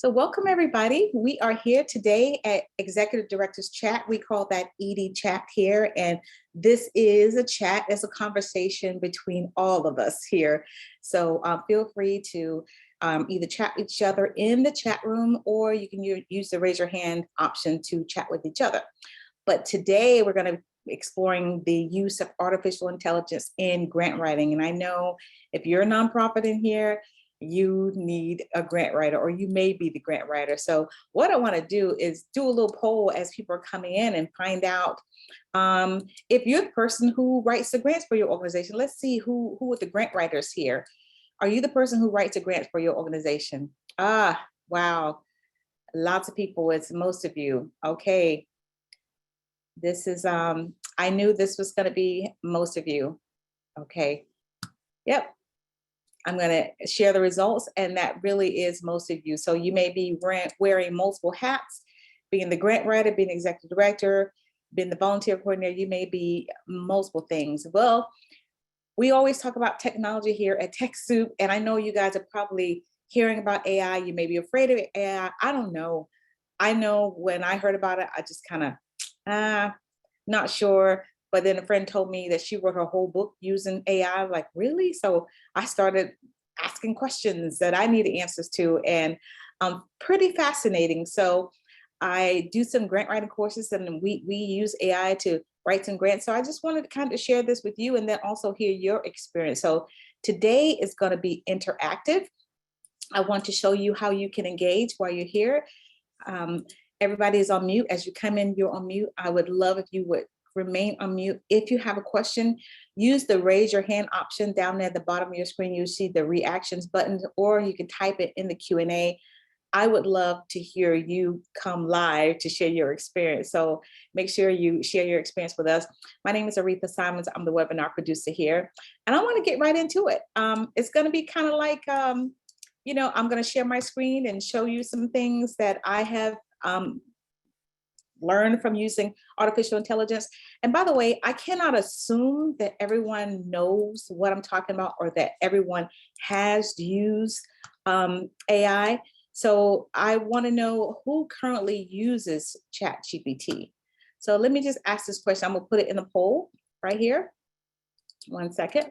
So welcome everybody. We are here today at Executive Directors Chat. We call that ED Chat here. And this is a chat, it's a conversation between all of us here. So feel free to either chat with each other in the chat room, or you can use the raise your hand option to chat with each other. But today we're going to be exploring the use of artificial intelligence in grant writing. And I know if you're a nonprofit in here, you need a grant writer, or you may be the grant writer. So what I want to do is do a little poll as people are coming in and find out if you're the person who writes the grants for your organization. Let's see who are the grant writers here. Are you the person who writes the grants for your organization? Ah, wow. Lots of people. It's most of you. Okay. This is, I knew this was going to be most of you. Okay. Yep. I'm going to share the results, and that really is most of you. So you may be wearing multiple hats, being the grant writer, being the executive director, being the volunteer coordinator. You may be multiple things. Well, we always talk about technology here at TechSoup, and I know you guys are probably hearing about AI. You may be afraid of AI. I don't know. I know when I heard about it, I just kind of, not sure. But then a friend told me that she wrote her whole book using AI. I'm like, really? So I started asking questions that I needed answers to, and pretty fascinating. So I do some grant writing courses, and we use AI to write some grants. So I just wanted to kind of share this with you, and then also hear your experience. So today is going to be interactive. I want to show you how you can engage while you're here. Everybody is on mute. As you come in, you're on mute. I would love if you would remain on mute. If you have a question, use the raise your hand option down there at the bottom of your screen. You see the reactions button, or you can type it in the Q&A. I would love to hear you come live to share your experience. So make sure you share your experience with us. My name is Aretha Simons. I'm the webinar producer here, and I want to get right into it. It's going to be kind of like, I'm going to share my screen and show you some things that I have learn from using artificial intelligence. And by the way, I cannot assume that everyone knows what I'm talking about, or that everyone has used AI. So I want to know who currently uses ChatGPT. So let me just ask this question. I'm going to put it in the poll right here. 1 second.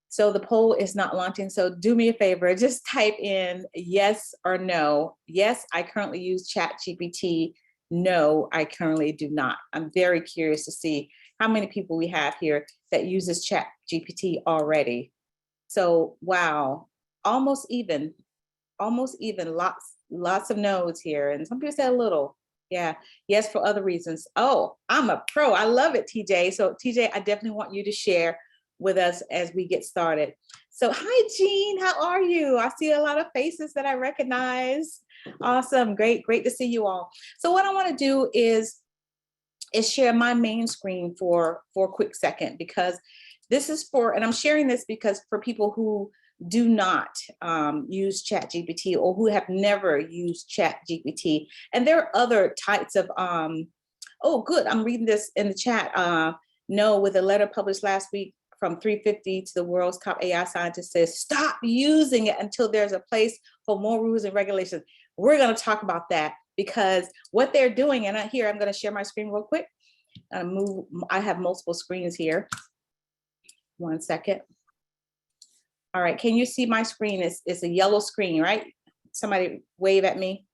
So the poll is not launching. So do me a favor, just type in yes or no. Yes, I currently use ChatGPT. No, I currently do not. I'm very curious to see how many people we have here that uses ChatGPT already. So wow, almost even, lots of no's here. And some people say a little. Yeah, yes, for other reasons. Oh, I'm a pro. I love it, TJ. So TJ, I definitely want you to share with us as we get started. So hi, Jean, how are you? I see a lot of faces that I recognize. Awesome, great to see you all. So what I want to do is share my main screen for a quick second, because this is for, and I'm sharing this because for people who do not use ChatGPT, or who have never used ChatGPT. And there are other types of, oh good, I'm reading this in the chat. No, with a letter published last week from 350 to the world's top AI scientist, says, stop using it until there's a place for more rules and regulations. We're going to talk about that, because what they're doing, and here, I'm going to share my screen real quick. I have multiple screens here. 1 second. All right, can you see my screen? It's a yellow screen, right? Somebody wave at me.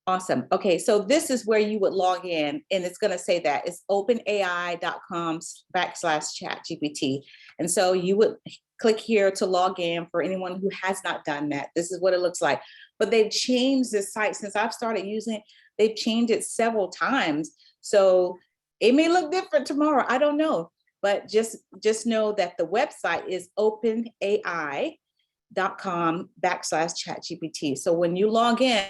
Awesome. Okay, so this is where you would log in, and it's going to say that it's openai.com/ChatGPT. And so you would click here to log in for anyone who has not done that. This is what it looks like. But they've changed this site since I've started using it. They've changed it several times. So it may look different tomorrow. I don't know. But just know that the website is openai.com/ChatGPT. So when you log in,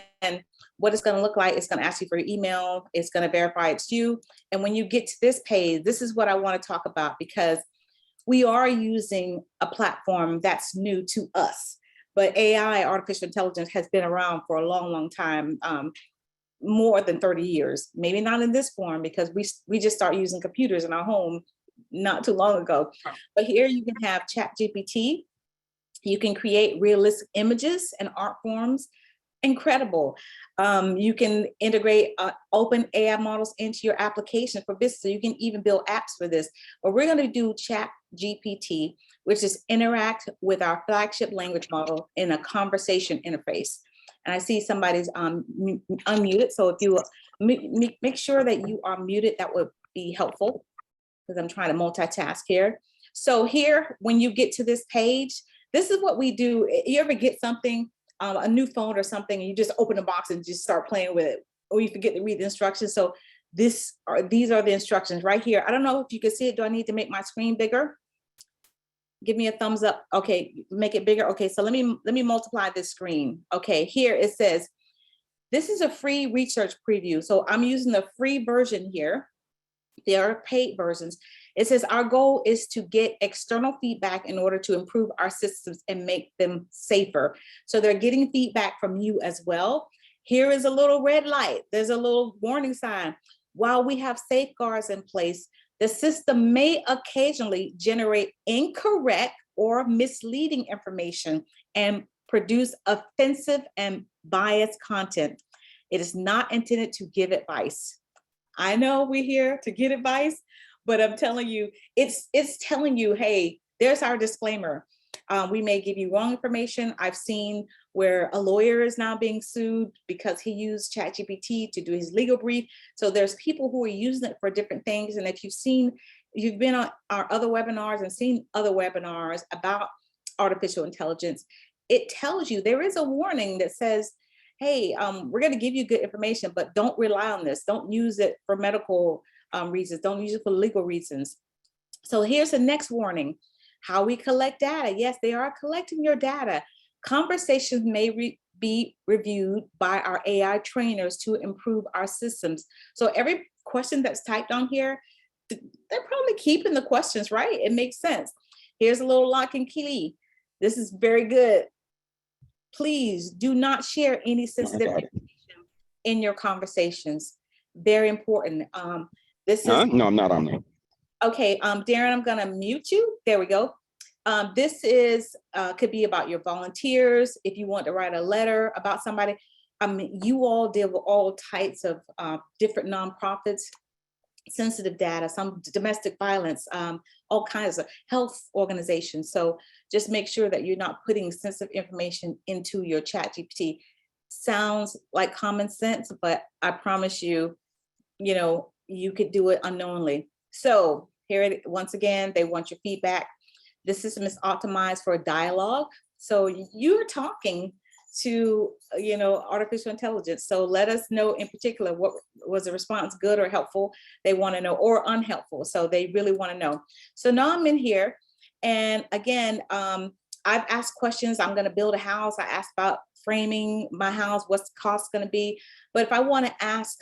what it's going to look like, it's going to ask you for your email. It's going to verify it's you. And when you get to this page, this is what I want to talk about, because we are using a platform that's new to us. But AI, artificial intelligence, has been around for a long time, more than 30 years. Maybe not in this form, because we just started using computers in our home not too long ago. But here you can have ChatGPT. You can create realistic images and art forms. Incredible. You can integrate open AI models into your application for business. So you can even build apps for this. But we're going to do Chat GPT, which is interact with our flagship language model in a conversation interface. And I see somebody's unmuted. So if you make sure that you are muted, that would be helpful, because I'm trying to multitask here. So here, when you get to this page, this is what we do. You ever get something, a new phone or something, and you just open the box and just start playing with it, or you forget to read the instructions. So these are the instructions right here. I don't know if you can see it. Do I need to make my screen bigger? Give me a thumbs up. Okay, make it bigger. Okay, so let me multiply this screen. Okay, here it says, this is a free research preview. So I'm using the free version here. There are paid versions. It says our goal is to get external feedback in order to improve our systems and make them safer. So they're getting feedback from you as well. Here is a little red light. There's a little warning sign. While we have safeguards in place, the system may occasionally generate incorrect or misleading information and produce offensive and biased content. It is not intended to give advice. I know we're here to get advice, but I'm telling you, it's telling you, hey, there's our disclaimer. We may give you wrong information. I've seen where a lawyer is now being sued because he used ChatGPT to do his legal brief. So there's people who are using it for different things. And if you've been on our other webinars and seen other webinars about artificial intelligence, it tells you there is a warning that says, hey, we're going to give you good information, but don't rely on this. Don't use it for medical reasons. Don't use it for legal reasons. So here's the next warning. How we collect data. Yes, they are collecting your data. Conversations may be reviewed by our AI trainers to improve our systems. So every question that's typed on here, they're probably keeping the questions, right? It makes sense. Here's a little lock and key. This is very good. Please do not share any sensitive information in your conversations. Very important. This is no, I'm not on there. Okay, Darren, I'm gonna mute you. There we go. This is could be about your volunteers. If you want to write a letter about somebody, you all deal with all types of different nonprofits, sensitive data, some domestic violence, all kinds of health organizations. So just make sure that you're not putting sensitive information into your Chat GPT. Sounds like common sense, but I promise you, you could do it unknowingly. So here, once again, they want your feedback. The system is optimized for a dialogue. So you're talking to, artificial intelligence. So let us know in particular, what was the response, good or helpful? They want to know, or unhelpful. So they really want to know. So now I'm in here. And again, I've asked questions. I'm going to build a house. I asked about framing my house, what's the cost going to be. But if I want to ask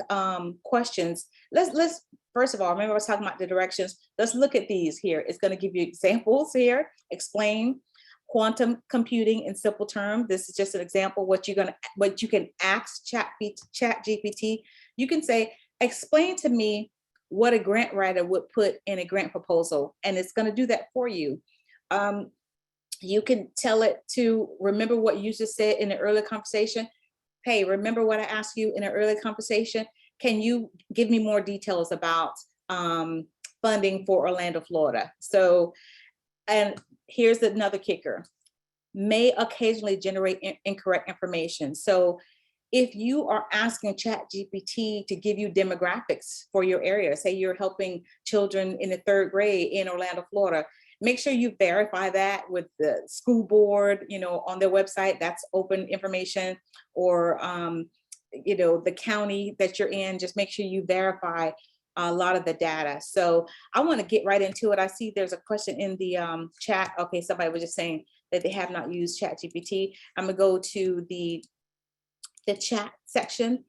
questions, let's first of all, remember I was talking about the directions. Let's look at these here. It's going to give you examples here. Explain quantum computing in simple terms. This is just an example what you can ask Chat GPT. You can say, explain to me what a grant writer would put in a grant proposal, and it's going to do that for you. You can tell it to remember what you just said in the earlier conversation. Hey, remember what I asked you in an earlier conversation? Can you give me more details about funding for Orlando, Florida? So, and here's another kicker. May occasionally generate incorrect information. So if you are asking ChatGPT to give you demographics for your area, say you're helping children in the 3rd grade in Orlando, Florida, make sure you verify that with the school board, on their website. That's open information, or the county that you're in. Just make sure you verify a lot of the data. So I want to get right into it. I see there's a question in the chat. Okay, somebody was just saying that they have not used ChatGPT. I'm gonna go to the chat section.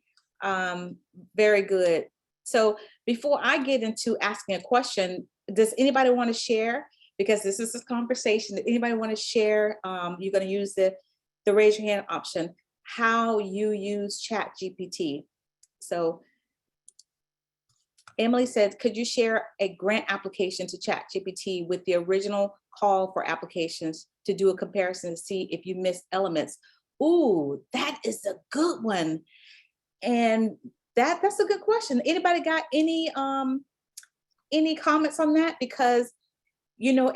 Very good. So before I get into asking a question, does anybody want to share? Because this is a conversation. Does anybody want to share? You're going to use the raise your hand option, how you use Chat GPT. So Emily says, could you share a grant application to ChatGPT with the original call for applications to do a comparison to see if you missed elements? Ooh, that is a good one. And that's a good question. Anybody got any comments on that? Because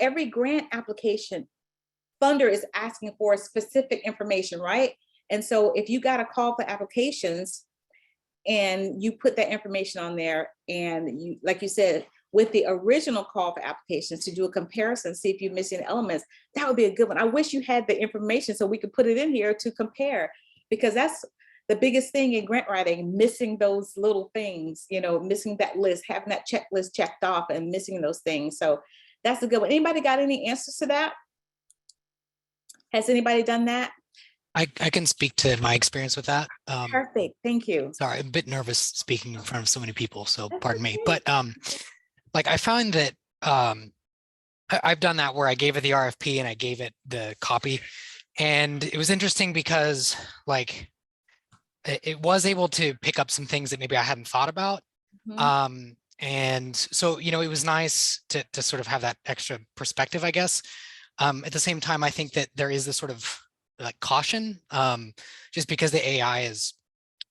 every grant application funder is asking for specific information, right? And so if you got a call for applications and you put that information on there, and you, like you said, with the original call for applications to do a comparison, see if you're missing elements, that would be a good one. I wish you had the information so we could put it in here to compare, because that's the biggest thing in grant writing, missing those little things, missing that list, having that checklist checked off and missing those things. So that's a good one. Anybody got any answers to that? Has anybody done that? I can speak to my experience with that. Perfect. Thank you. Sorry, I'm a bit nervous speaking in front of so many people, so pardon me. Okay. But like I found that I've done that where I gave it the RFP and I gave it the copy, and it was interesting because like it was able to pick up some things that maybe I hadn't thought about. And so, it was nice to sort of have that extra perspective, I guess. At the same time, I think that there is this sort of like caution, just because the AI is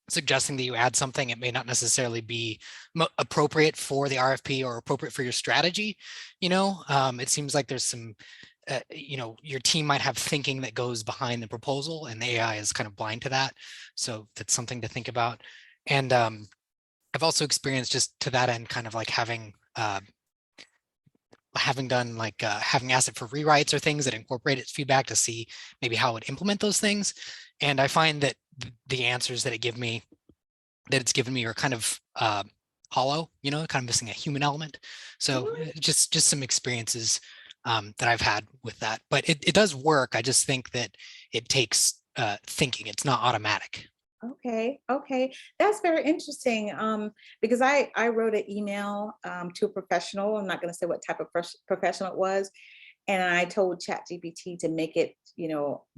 suggesting that you add something, it may not necessarily be appropriate for the RFP or appropriate for your strategy. It seems like there's some, your team might have thinking that goes behind the proposal, and the AI is kind of blind to that. So that's something to think about. And I've also experienced, just to that end, kind of like having done like having asked it for rewrites or things that incorporate its feedback to see maybe how it would implement those things. And I find that the answers that it's given me are kind of hollow, kind of missing a human element. So just some experiences that I've had with that, but it does work. I just think that it takes thinking. It's not automatic. Okay. That's very interesting, because I wrote an email to a professional. I'm not going to say what type of professional it was. And I told ChatGPT to make it,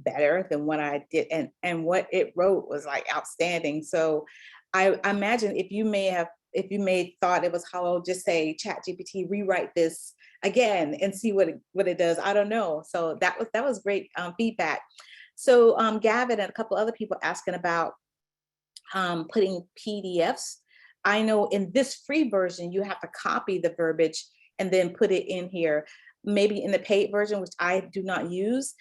better than what I did. And what it wrote was like outstanding. So I imagine if you may thought it was hollow, just say, ChatGPT, rewrite this again and see what it does. I don't know. So that was great feedback. So Gavin and a couple other people asking about putting PDFs. I know in this free version, you have to copy the verbiage and then put it in here. Maybe in the paid version, which I do not use,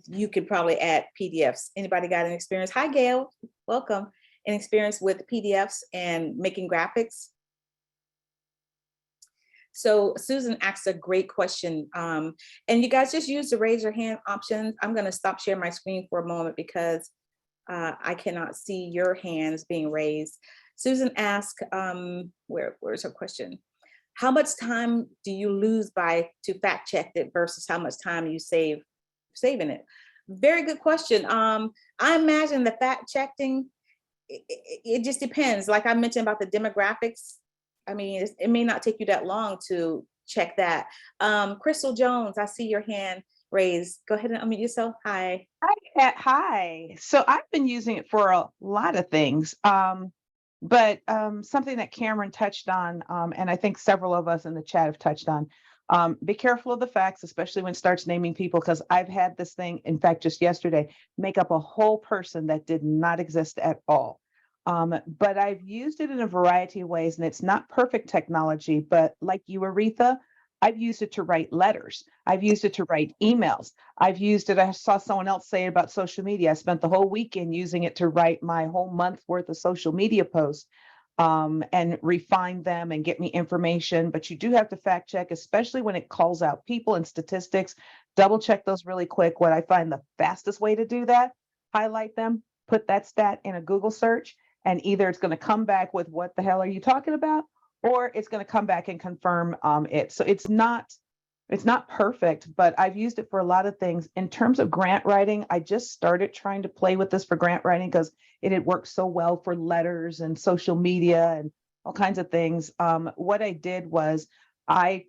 you could probably add PDFs. Anybody got an experience? Hi, Gail, welcome. An experience with PDFs and making graphics? So Susan asked a great question. And you guys just use the raise your hand option. I'm gonna stop sharing my screen for a moment because I cannot see your hands being raised. Susan asked, where's her question? How much time do you lose to fact check it versus how much time you saving it? Very good question. I imagine the fact checking, it just depends. Like I mentioned about the demographics. I mean, it may not take you that long to check that. Crystal Jones, I see your hand raised. Go ahead and unmute yourself. Hi. Hi. So I've been using it for a lot of things, but something that Cameron touched on, and I think several of us in the chat have touched on, be careful of the facts, especially when it starts naming people, because I've had this thing, in fact, just yesterday, make up a whole person that did not exist at all. But I've used it in a variety of ways, and it's not perfect technology, but like you, Aretha, I've used it to write letters. I've used it to write emails. I've used it, I saw someone else say about social media. I spent the whole weekend using it to write my whole month worth of social media posts, and refine them and get me information. But you do have to fact check, especially when it calls out people and statistics. Double check those really quick. What I find the fastest way to do that, highlight them, put that stat in a Google search, and either it's going to come back with what the hell are you talking about, or it's going to come back and confirm it. So it's not perfect, but I've used it for a lot of things. In terms of grant writing, I just started trying to play with this for grant writing because it had worked so well for letters and social media and all kinds of things. What I did was I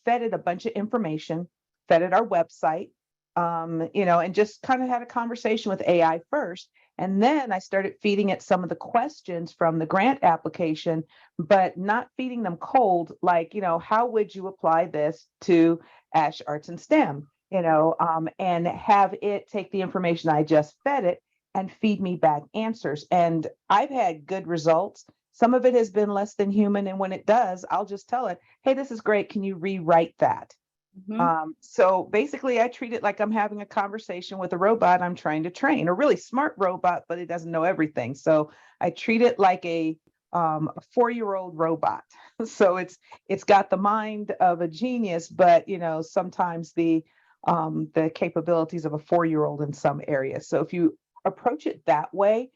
fed it a bunch of information, fed it our website, and just kind of had a conversation with AI first. And then I started feeding it some of the questions from the grant application, but not feeding them cold, like, how would you apply this to Ash Arts and STEM? And have it take the information I just fed it and feed me back answers. And I've had good results. Some of it has been less than human. And when it does, I'll just tell it, hey, this is great. Can you rewrite that? So basically, I treat it like I'm having a conversation with a robot I'm trying to train, a really smart robot, but it doesn't know everything. So I treat it like a 4-year-old robot. So it's got the mind of a genius, but sometimes the capabilities of a 4-year-old in some areas. So if you approach it that way,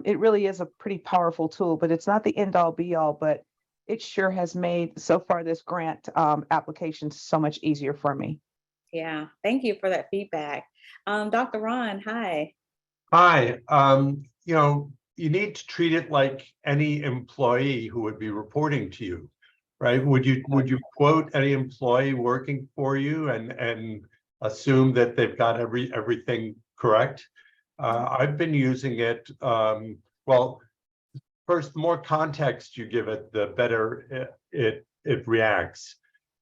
it really is a pretty powerful tool. But it's not the end all be all. But it sure has made so far this grant application so much easier for me. Yeah, thank you for that feedback. Dr. Ron, hi. Hi. You need to treat it like any employee who would be reporting to you, right? Would you quote any employee working for you and assume that they've got everything correct? I've been using it. Well, first, the more context you give it, the better it reacts.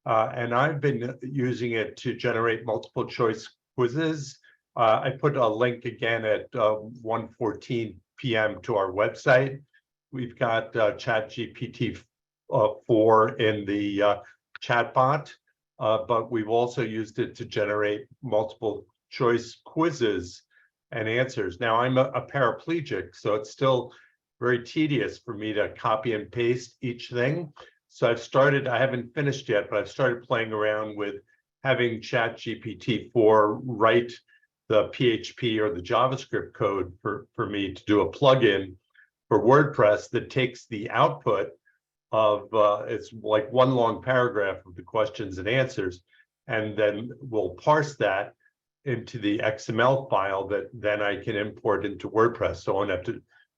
And I've been using it to generate multiple choice quizzes. I put a link again at 1:14 p.m. to our website. We've got ChatGPT 4 in the chatbot, but we've also used it to generate multiple choice quizzes and answers. Now, I'm a paraplegic, so it's still very tedious for me to copy and paste each thing. So I haven't finished yet, but I've started playing around with having ChatGPT 4 write the PHP or the JavaScript code for me to do a plugin for WordPress that takes the output of, it's like one long paragraph of the questions and answers, and then we'll parse that into the XML file that then I can import into WordPress. So I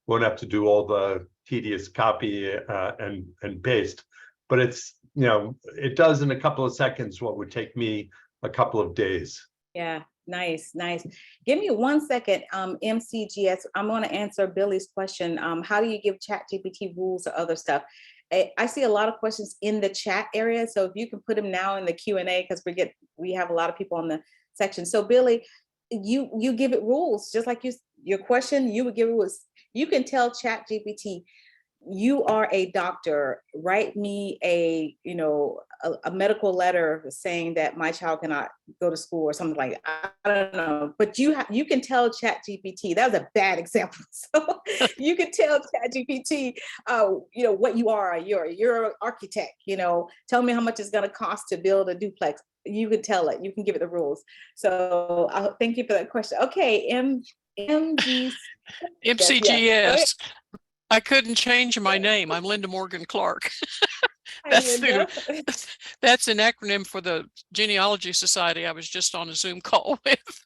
won't have to do all the tedious copy and paste, but it does in a couple of seconds what would take me a couple of days. Yeah, nice. Give me 1 second, MCGS. I'm going to answer Billy's question. How do you give ChatGPT rules or other stuff? I see a lot of questions in the chat area, so if you can put them now in the Q&A, because we have a lot of people on the section. So Billy, you give it rules, just like your question. You would give it rules. You can tell ChatGPT, you are a doctor, write me a medical letter saying that my child cannot go to school or something like that. I don't know, but you can tell ChatGPT. That was a bad example. So you can tell ChatGPT, what you are. You're an architect. Tell me how much it's going to cost to build a duplex. You can tell it. You can give it the rules. So thank you for that question. Okay, MCGS. MCGS. I couldn't change my name. I'm Linda Morgan Clark. That's an acronym for the Genealogy Society I was just on a Zoom call with.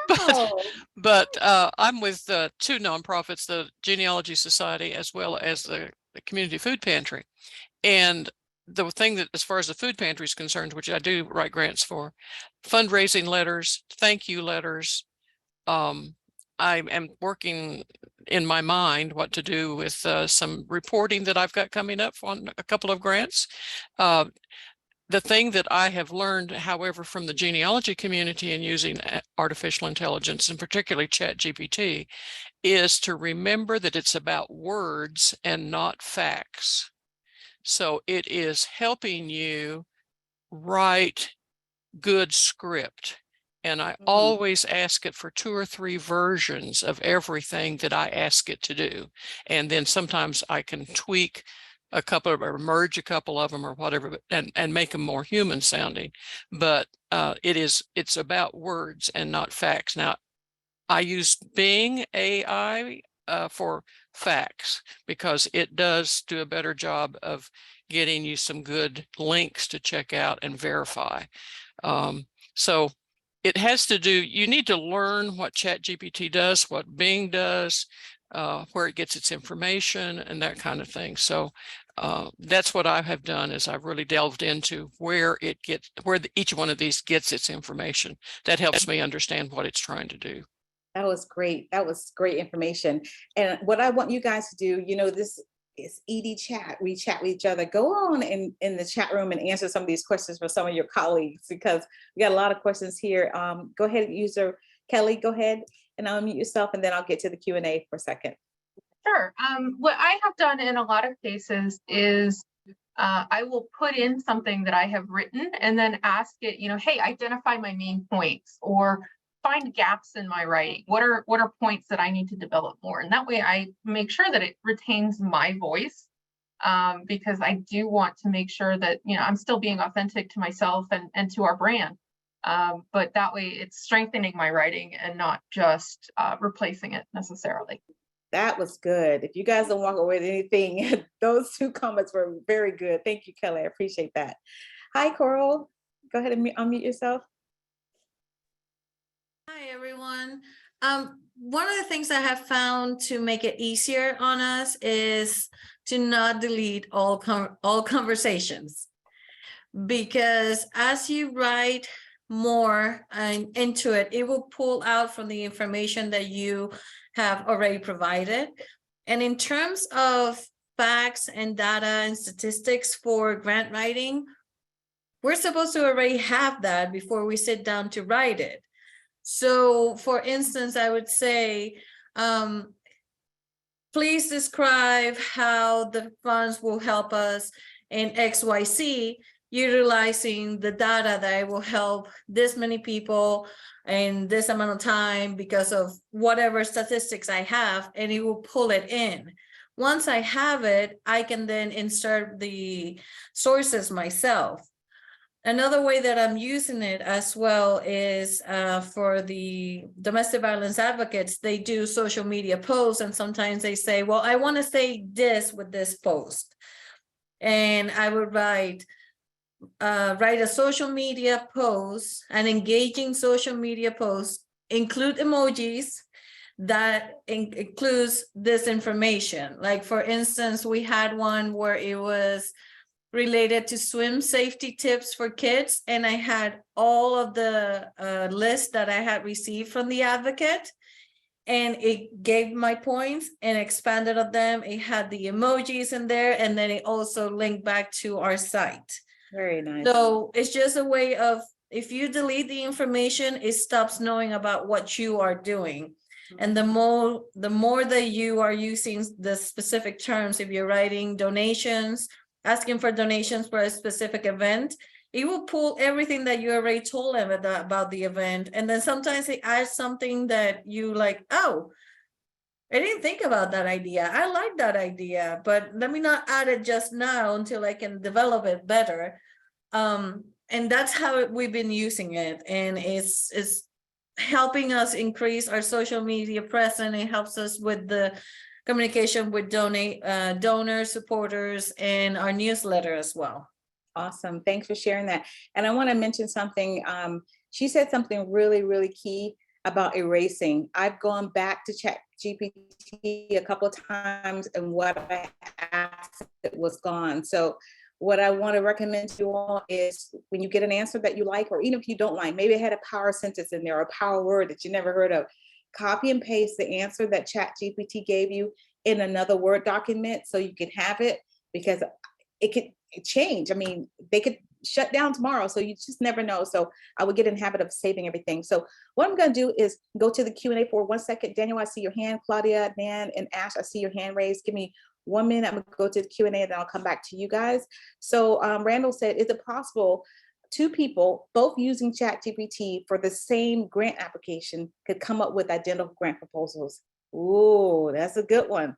Wow. But I'm with two nonprofits, the Genealogy Society as well as the Community Food Pantry. And the thing that, as far as the food pantry is concerned, which I do write grants for, fundraising letters, thank you letters. I am working in my mind what to do with some reporting that I've got coming up on a couple of grants. The thing that I have learned, however, from the genealogy community and using artificial intelligence, and particularly ChatGPT, is to remember that it's about words and not facts. So it is helping you write good script. And I always ask it for 2 or 3 versions of everything that I ask it to do. And then sometimes I can tweak a couple or merge a couple of them or whatever, and make them more human sounding. But it's about words and not facts. Now, I use Bing AI for facts because it does do a better job of getting you some good links to check out and verify. So it has to do, you need to learn what ChatGPT does, what Bing does, where it gets its information and that kind of thing. So that's what I have done, is I've really delved into where each one of these gets its information. That helps me understand what it's trying to do. That was great. That was great information. And what I want you guys to do, this is ED Chat. We chat with each other. Go on in the chat room and answer some of these questions for some of your colleagues, because we got a lot of questions here. Go ahead, user Kelly, go ahead and unmute yourself, and then I'll get to the Q&A for a second. Sure. What I have done in a lot of cases is I will put in something that I have written and then ask it, hey, identify my main points, or find gaps in my writing. What are points that I need to develop more? And that way I make sure that it retains my voice, because I do want to make sure that, I'm still being authentic to myself and to our brand. But that way it's strengthening my writing and not just replacing it necessarily. That was good. If you guys don't walk away with anything, those two comments were very good. Thank you, Kelly. I appreciate that. Hi, Coral. Go ahead and unmute yourself. Hi, everyone. One of the things I have found to make it easier on us is to not delete all conversations, because as you write more into it, it will pull out from the information that you have already provided. And in terms of facts and data and statistics for grant writing, we're supposed to already have that before we sit down to write it. So for instance, I would say, please describe how the funds will help us in XYZ, utilizing the data that will help this many people in this amount of time because of whatever statistics I have, and it will pull it in. Once I have it, I can then insert the sources myself. Another way that I'm using it as well is for the domestic violence advocates. They do social media posts, and sometimes they say, well, I want to say this with this post. And I would write a social media post, an engaging social media post, include emojis that includes this information. Like, for instance, we had one where it was related to swim safety tips for kids, and I had all of the list that I had received from the advocate, and it gave my points and expanded on them. It had the emojis in there, and then it also linked back to our site. Very nice. So it's just a way of, if you delete the information, it stops knowing about what you are doing. And the more that you are using the specific terms, if you're writing donations, asking for donations for a specific event, it will pull everything that you already told them about the event. And then sometimes it adds something that you like, oh, I didn't think about that idea. I like that idea, but let me not add it just now until I can develop it better. And that's how we've been using it. And it's helping us increase our social media presence. It helps us with the communication with donors, supporters, and our newsletter as well. Awesome. Thanks for sharing that. And I want to mention something. She said something really, really key about erasing. I've gone back to ChatGPT a couple of times, and what I asked it was gone. So what I want to recommend to you all is, when you get an answer that you like, or even if you don't like, maybe it had a power sentence in there or a power word that you never heard of, copy and paste the answer that ChatGPT gave you in another Word document so you can have it, because it could change. I mean, they could shut down tomorrow, so you just never know. So I would get in the habit of saving everything. So what I'm going to do is go to the Q&A for 1 second. Daniel, I see your hand. Claudia, Nan, and Ash, I see your hand raised. Give me 1 minute. I'm going to go to the Q&A, and then I'll come back to you guys. So Randall said, is it possible two people both using ChatGPT for the same grant application could come up with identical grant proposals? Ooh, that's a good one.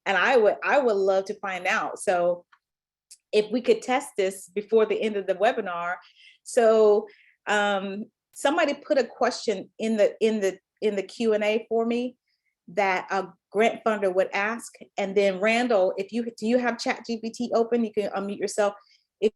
And I would love to find out. So if we could test this before the end of the webinar. So somebody put a question in the Q&A for me that a grant funder would ask. And then Randall, do you have ChatGPT open? You can unmute yourself. If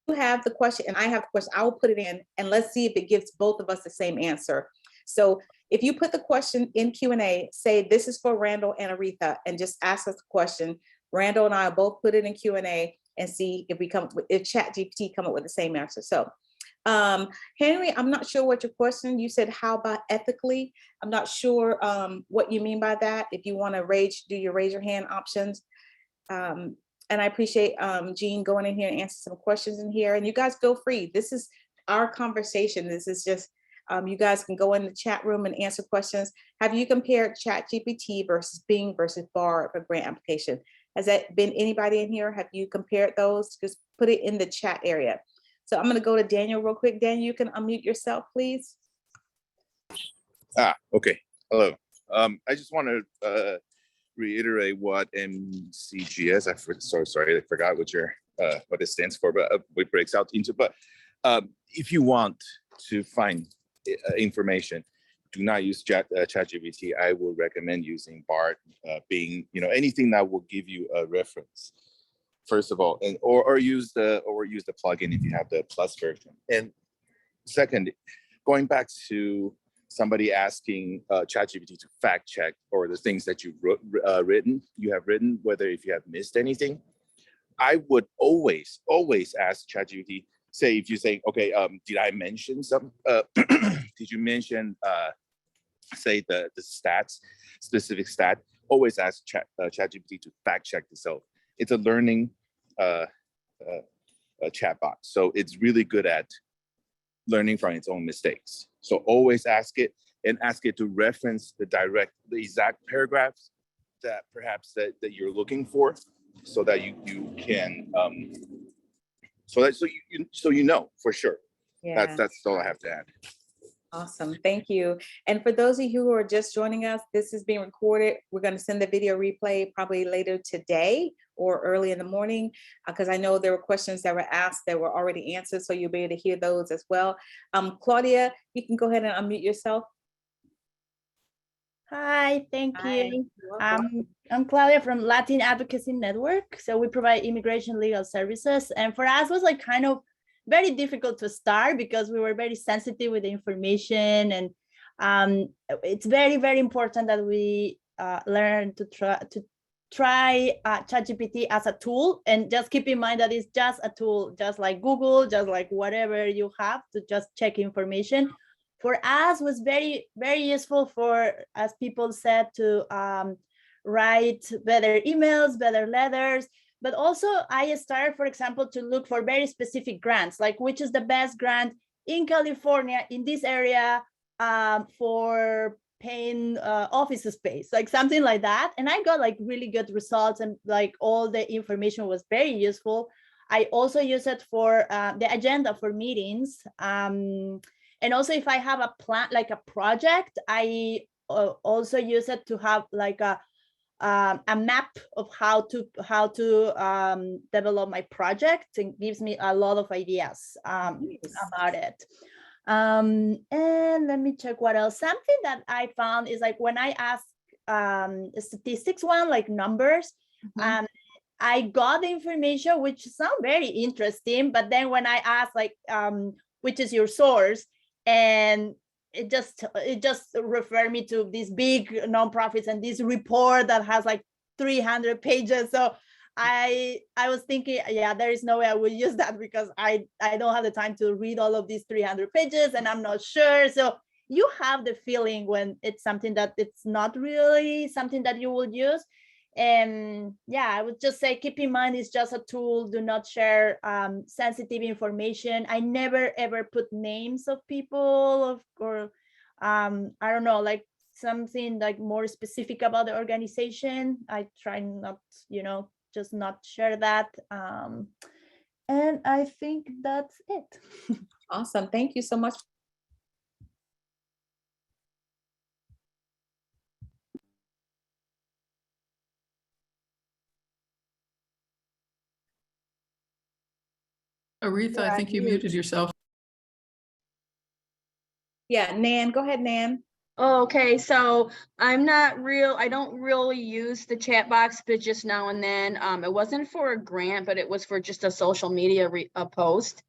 you have the question and I have the question, I will put it in, and let's see if it gives both of us the same answer. So if you put the question in Q&A, say this is for Randall and Aretha, and just ask us the question. Randall and I will both put it in Q&A and see if ChatGPT come up with the same answer. So Henry, I'm not sure what your question, you said, how about ethically? I'm not sure what you mean by that. If you want to raise your hand options. And I appreciate Jean going in here and answer some questions in here. And you guys feel free. This is our conversation. This is just, you guys can go in the chat room and answer questions. Have you compared ChatGPT versus Bing versus Bard for grant application? Has that been anybody in here? Have you compared those? Just put it in the chat area. So I'm going to go to Daniel real quick. Daniel, you can unmute yourself, please. Okay. Hello. I just want to reiterate what MCGS, sorry, I forgot what it stands for, but it breaks out into. But if you want to find information, do not use ChatGPT. I would recommend using Bard, Bing, anything that will give you a reference. First of all, or use the plugin if you have the plus version. And second, going back to somebody asking ChatGPT to fact check or the things that you have written, whether if you have missed anything, I would always ask ChatGPT. Say if you say, okay, did I mention some? Did you mention say the stats, specific stat? Always ask ChatGPT to fact check yourself. It's a learning chatbot, so it's really good at learning from its own mistakes. So always ask it, and ask it to reference the exact paragraphs that perhaps that you're looking for, so that you can so you know for sure. Yeah. That's all I have to add. Awesome, thank you. And for those of you who are just joining us, this is being recorded. We're going to send the video replay probably later today or early in the morning, because I know there were questions that were asked that were already answered, so you'll be able to hear those as well. Claudia, you can go ahead and unmute yourself. Hi, thank Hi. you. I'm Claudia from Latin Advocacy Network. So we provide immigration legal services. And for us, it was like kind of very difficult to start because we were very sensitive with the information. And it's very, very important that we learn to try ChatGPT as a tool, and just keep in mind that it's just a tool, just like Google, just like whatever you have to just check information. For us, was very, very useful for, as people said, to write better emails, better letters. But also I started, for example, to look for very specific grants, like which is the best grant in California, in this area, for paying office space, like something like that. And I got like really good results, and like all the information was very useful. I also use it for the agenda for meetings. And also if I have a plan, like a project, I also use it to have like a map of how to develop my project. It gives me a lot of ideas about it. And let me check what else. Something that I found is like when I ask statistics one, like numbers, I got the information which sound very interesting, but then when I ask like which is your source, and it just referred me to these big nonprofits and this report that has like 300 pages. So I was thinking, yeah, there is no way I would use that, because I don't have the time to read all of these 300 pages, and I'm not sure. So you have the feeling when it's something that it's not really something that you would use. And yeah, I would just say, keep in mind, it's just a tool. Do not share sensitive information. I never ever put names of people or I don't know, like something like more specific about the organization. I try not, just not share that. And I think that's it. Awesome, thank you so much. Aretha, I think you muted yourself. Yeah, Nan, go ahead, Nan. Okay, so I don't really use the chat box, but just now and then. It wasn't for a grant, but it was for just a social media post.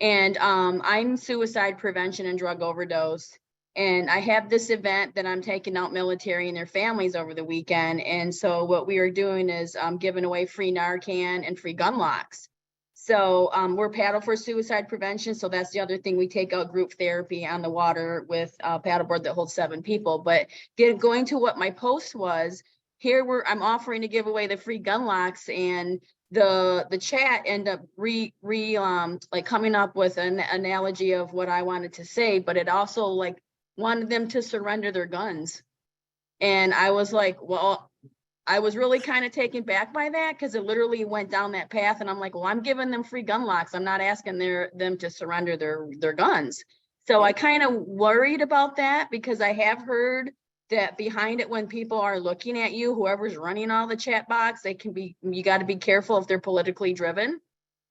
And I'm suicide prevention and drug overdose. And I have this event that I'm taking out military and their families over the weekend. And so what we are doing is giving away free Narcan and free gun locks. So we're Paddle for Suicide Prevention. So that's the other thing. We take out group therapy on the water with a paddleboard that holds 7 people. But going to what my post was, here I'm offering to give away the free gun locks, and the chat end up like coming up with an analogy of what I wanted to say, but it also like wanted them to surrender their guns. And I was like, well, I was really kind of taken back by that, because it literally went down that path. And I'm like, well, I'm giving them free gun locks. I'm not asking them to surrender their guns. So I kind of worried about that, because I have heard that behind it, when people are looking at you, whoever's running all the chat box, you got to be careful if they're politically driven.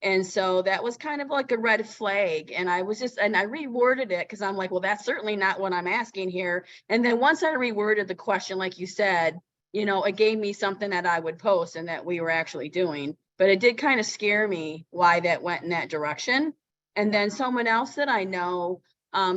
And so that was kind of like a red flag. And I reworded it, because I'm like, well, that's certainly not what I'm asking here. And then once I reworded the question, like you said, it gave me something that I would post and that we were actually doing. But it did kind of scare me why that went in that direction. And then someone else that I know,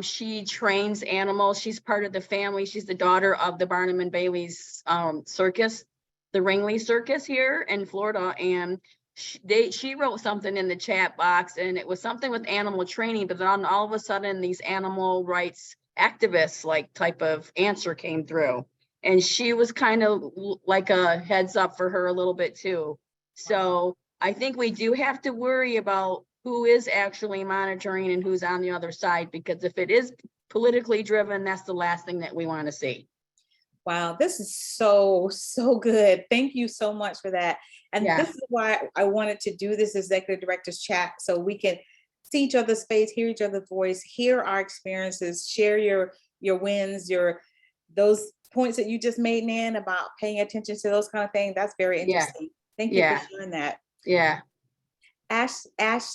she trains animals. She's part of the family. She's the daughter of the Barnum and Bailey's circus, the Ringley Circus here in Florida. And she wrote something in the chat box, and it was something with animal training, but then all of a sudden these animal rights activists like type of answer came through. And she was kind of like a heads up for her a little bit too. So I think we do have to worry about who is actually monitoring and who's on the other side, because if it is politically driven, that's the last thing that we want to see. Wow, this is so good. Thank you so much for that. And this is why I wanted to do this executive directors chat, so we can see each other's face, hear each other's voice, hear our experiences, share your wins, those points that you just made, Nan, about paying attention to those kind of things. That's very interesting. Thank you for sharing that. Yeah. Ash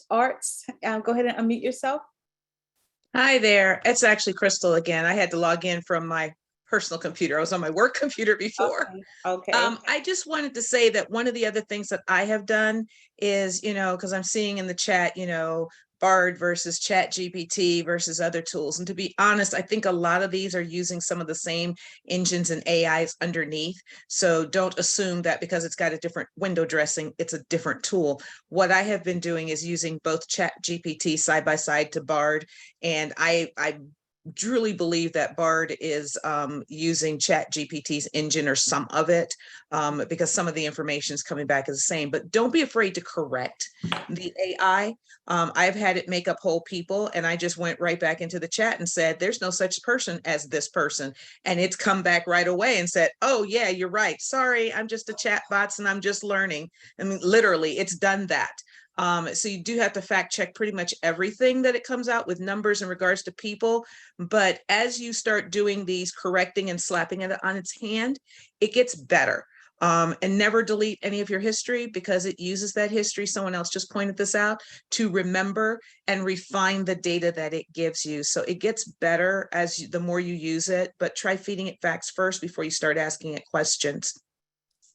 Arts, go ahead and unmute yourself. Hi there. It's actually Crystal again. I had to log in from my personal computer. I was on my work computer before. Okay. I just wanted to say that one of the other things that I have done is, because I'm seeing in the chat, Bard versus Chat GPT versus other tools. And to be honest, I think a lot of these are using some of the same engines and AIs underneath. So don't assume that because it's got a different window dressing, it's a different tool. What I have been doing is using both Chat GPT side by side to Bard. And I truly believe that Bard is using Chat GPT's engine or some of it, because some of the information is coming back as the same. But don't be afraid to correct the AI. I've had it make up whole people, and I just went right back into the chat and said, there's no such person as this person. And it's come back right away and said, oh yeah, you're right. Sorry, I'm just a chat bots and I'm just learning. I mean, literally, it's done that. So you do have to fact check pretty much everything that it comes out with numbers in regards to people. But as you start doing these correcting and slapping it on its hand, it gets better. And never delete any of your history, because it uses that history. Someone else just pointed this out, to remember and refine the data that it gives you. So it gets better the more you use it, but try feeding it facts first before you start asking it questions.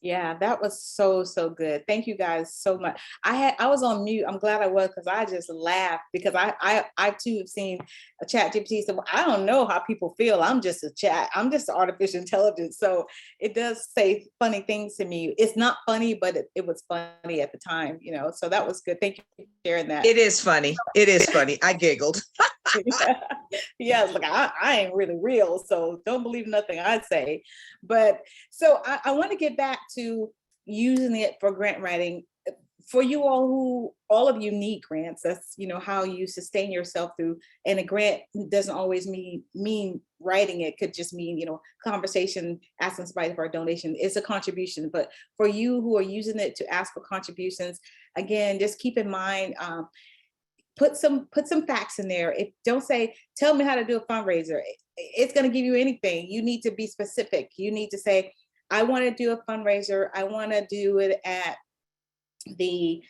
Yeah, that was so good. Thank you guys so much. I was on mute. I'm glad I was, because I just laughed, because I too have seen a Chat GPT. So I don't know how people feel. I'm just artificial intelligence. So it does say funny things to me. It's not funny, but it was funny at the time, so that was good. Thank you for sharing that. It is funny. It is funny. I giggled. Yeah, it's like I ain't really real, so don't believe nothing I say. But so I want to get back to using it for grant writing. For you all of you need grants. That's how you sustain yourself through. And a grant doesn't always mean writing. It could just mean conversation, asking somebody for a donation. It's a contribution. But for you who are using it to ask for contributions, again, just keep in mind. Put some facts in there. Don't say, tell me how to do a fundraiser. It's going to give you anything. You need to be specific. You need to say, I want to do a fundraiser. I want to do it at the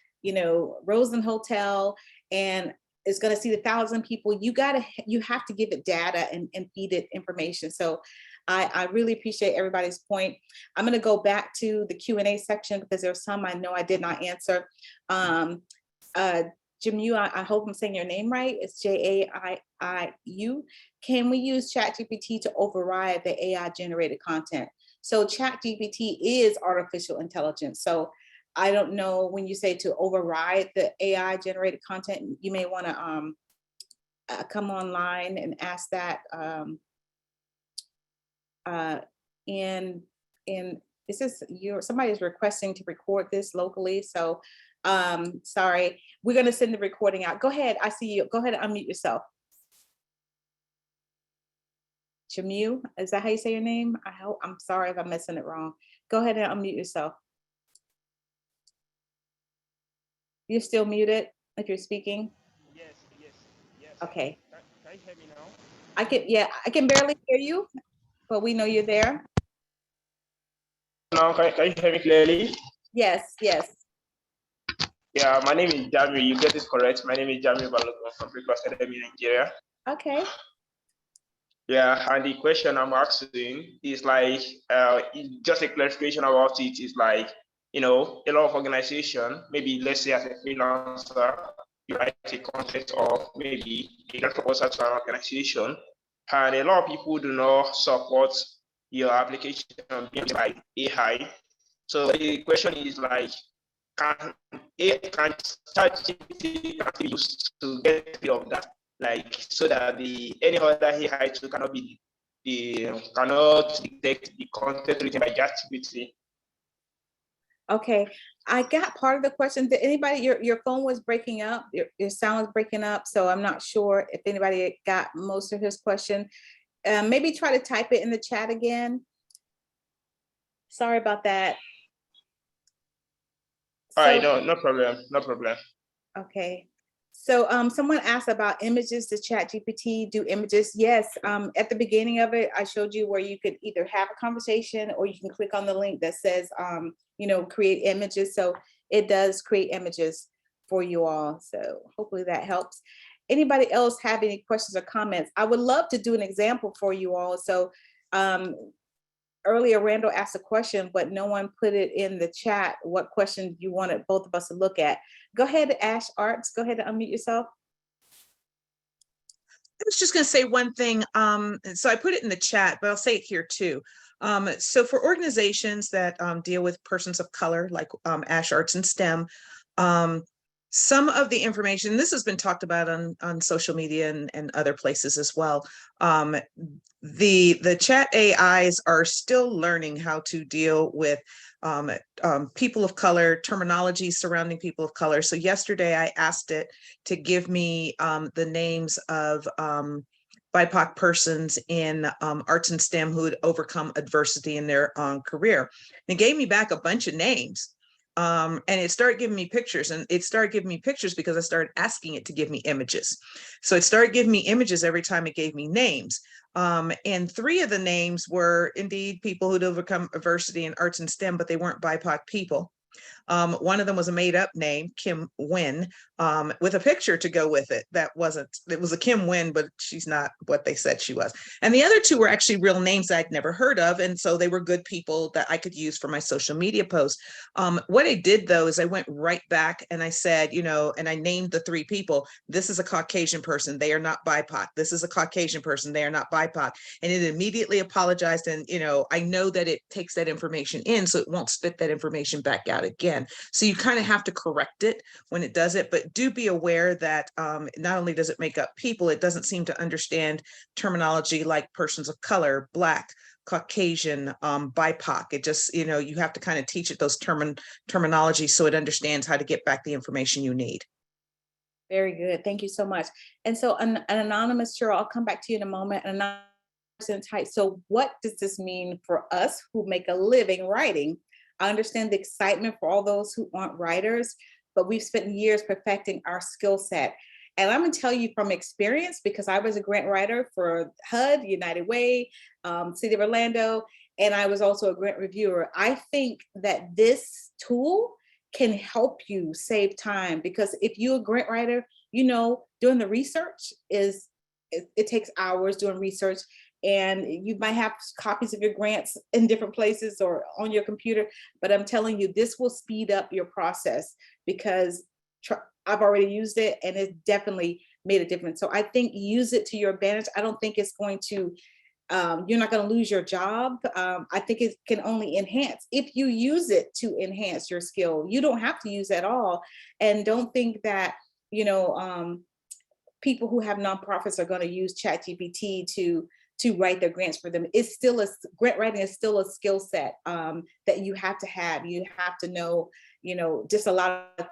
Roseland Hotel, and it's going to see 1,000 people. You have to give it data and feed it information. So I really appreciate everybody's point. I'm going to go back to the Q&A section, because there's some I know I did not answer. Jamiu, I hope I'm saying your name right. It's Jaiiu. Can we use ChatGPT to override the AI generated content? So ChatGPT is artificial intelligence. So I don't know, when you say to override the AI generated content, you may want to come online and ask that. And this is somebody's requesting to record this locally. So sorry, we're going to send the recording out. Go ahead. I see you. Go ahead and unmute yourself. Jamiu, is that how you say your name? I'm sorry if I'm messing it wrong. Go ahead and unmute yourself. You're still muted if you're speaking. Yes. Okay. Can you hear me now? I can barely hear you, but we know you're there. Now, can you hear me clearly? Yes. Yeah, my name is Jami. You get it correct. My name is Jami Balogun from Breakfast Academy, Nigeria. Okay. Yeah, and the question I'm asking is like, just a clarification about it is like, a lot of organization, maybe let's say as a freelancer, you write a content or maybe a grant proposal to an organization, and a lot of people do not support your application by AI. So the question is like, can ChatGPT be used to get rid of that? Like so that any other AI tool cannot detect the content written by ChatGPT. Okay, I got part of the question. Did anybody, your phone was breaking up, your sound was breaking up, so I'm not sure if anybody got most of his question. Maybe try to type it in the chat again. Sorry about that. All right, no problem. Okay. So someone asked about images. Does ChatGPT do images? Yes. At the beginning of it, I showed you where you could either have a conversation or you can click on the link that says, create images. So it does create images for you all. So hopefully that helps. Anybody else have any questions or comments? I would love to do an example for you all. So earlier, Randall asked a question, but no one put it in the chat. What question you wanted both of us to look at? Go ahead, Ash Arts. Go ahead and unmute yourself. I was just going to say one thing. So I put it in the chat, but I'll say it here too. So for organizations that deal with persons of color, like Ash Arts and STEM, some of the information, this has been talked about on social media and other places as well. The chat AIs are still learning how to deal with people of color, terminology surrounding people of color. So yesterday I asked it to give me the names of BIPOC persons in arts and STEM who had overcome adversity in their career. And it gave me back a bunch of names. And it started giving me pictures, and it started giving me pictures because I started asking it to give me images. So it started giving me images every time it gave me names. And 3 of the names were indeed people who'd overcome adversity in arts and STEM, but they weren't BIPOC people. One of them was a made-up name, Kim Wynn, with a picture to go with it. It was a Kim Wynn, but she's not what they said she was. And the other 2 were actually real names I'd never heard of, and so they were good people that I could use for my social media posts. What I did, though, is I went right back and I said, and I named the 3 people. This is a Caucasian person. They are not BIPOC. This is a Caucasian person. They are not BIPOC. And it immediately apologized, and, I know that it takes that information in, so it won't spit that information back out again. So you kind of have to correct it when it does it, but do be aware that not only does it make up people, it doesn't seem to understand terminology like persons of color, Black, Caucasian, BIPOC. It just, you have to kind of teach it those terminology so it understands how to get back the information you need. Very good. Thank you so much. And so an anonymous, Cheryl, I'll come back to you in a moment. So what does this mean for us who make a living writing? I understand the excitement for all those who aren't writers, but we've spent years perfecting our skill set. And I'm going to tell you from experience, because I was a grant writer for HUD, United Way, City of Orlando, and I was also a grant reviewer. I think that this tool can help you save time, because if you're a grant writer, doing the research it takes hours doing research. And you might have copies of your grants in different places or on your computer, but I'm telling you, this will speed up your process, because I've already used it and it definitely made a difference. So I think use it to your advantage. I don't think it's going to, you're not going to lose your job. I think it can only enhance if you use it to enhance your skill. You don't have to use it at all. And don't think that, you know, people who have nonprofits are going to use ChatGPT to write their grants for them. It's still grant writing is still a skill set that you have to have. You have to know, you know, just a lot of,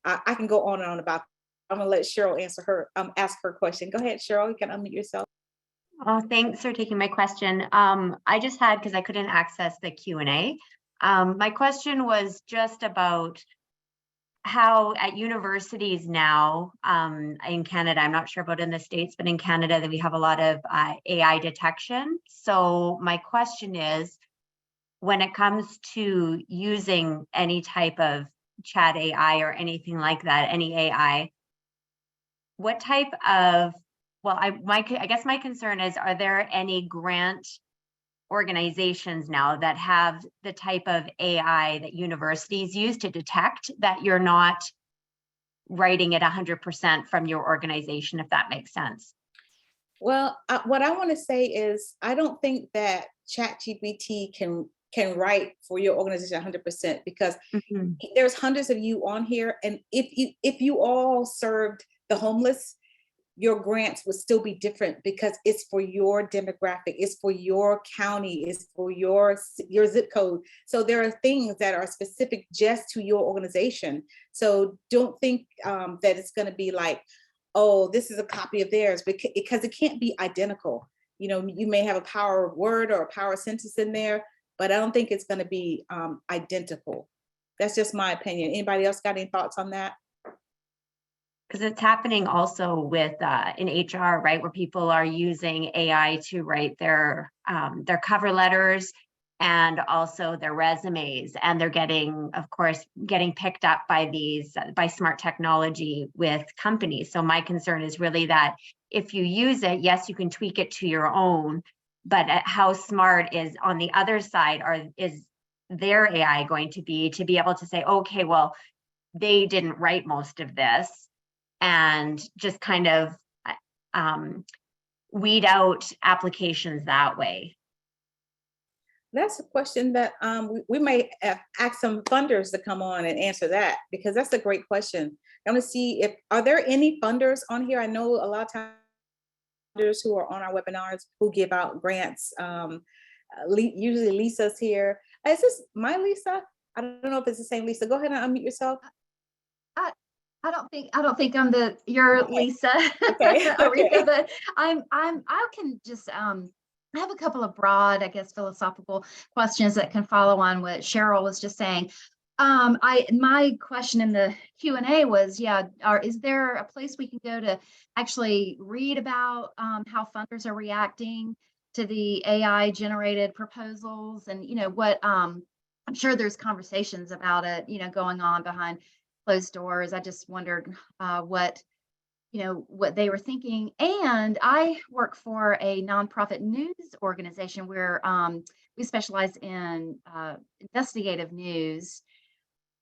I can go on and on about. I'm gonna let Cheryl answer her, ask her question. Go ahead, Cheryl. You can unmute yourself. Oh, thanks for taking my question. I just had, because I couldn't access the Q&A. My question was just about how at universities now in Canada, I'm not sure about in the States, but in Canada that we have a lot of AI detection. So my question is, when it comes to using any type of chat AI or anything like that, any AI, what type of, well, I guess my concern is, are there any grant organizations now that have the type of AI that universities use to detect that you're not writing it 100% from your organization, if that makes sense? Well, what I want to say is, I don't think that ChatGPT can write for your organization 100%, because there's hundreds of you on here, and if you all served the homeless, your grants would still be different, because it's for your demographic, it's for your county, it's for your zip code. So there are things that are specific just to your organization. So don't think that it's going to be like, oh, this is a copy of theirs, because it can't be identical. You know, you may have a power word or a power sentence in there, but I don't think it's going to be identical. That's just my opinion. Anybody else got any thoughts on that? Because it's happening also with in HR, right, where people are using AI to write their cover letters and also their resumes, and they're getting, of course, getting picked up by by smart technology with companies. So my concern is really that if you use it, yes, you can tweak it to your own, but how smart is on the other side is their AI going to be able to say, okay, well, they didn't write most of this, and just kind of weed out applications that way? That's a question that we may ask some funders to come on and answer that, because that's a great question. I want to see are there any funders on here? I know a lot of times funders who are on our webinars who give out grants. Usually Lisa's here. Is this my Lisa? I don't know if it's the same Lisa. Go ahead and unmute yourself. I don't think I'm your okay. Lisa, okay. Aretha, but I can just I have a couple of broad, I guess, philosophical questions that can follow on what Cheryl was just saying. My question in the Q&A was, is there a place we can go to actually read about how funders are reacting to the AI generated proposals, and what I'm sure there's conversations about it, going on behind closed doors. I just wondered what they were thinking. And I work for a nonprofit news organization where we specialize in investigative news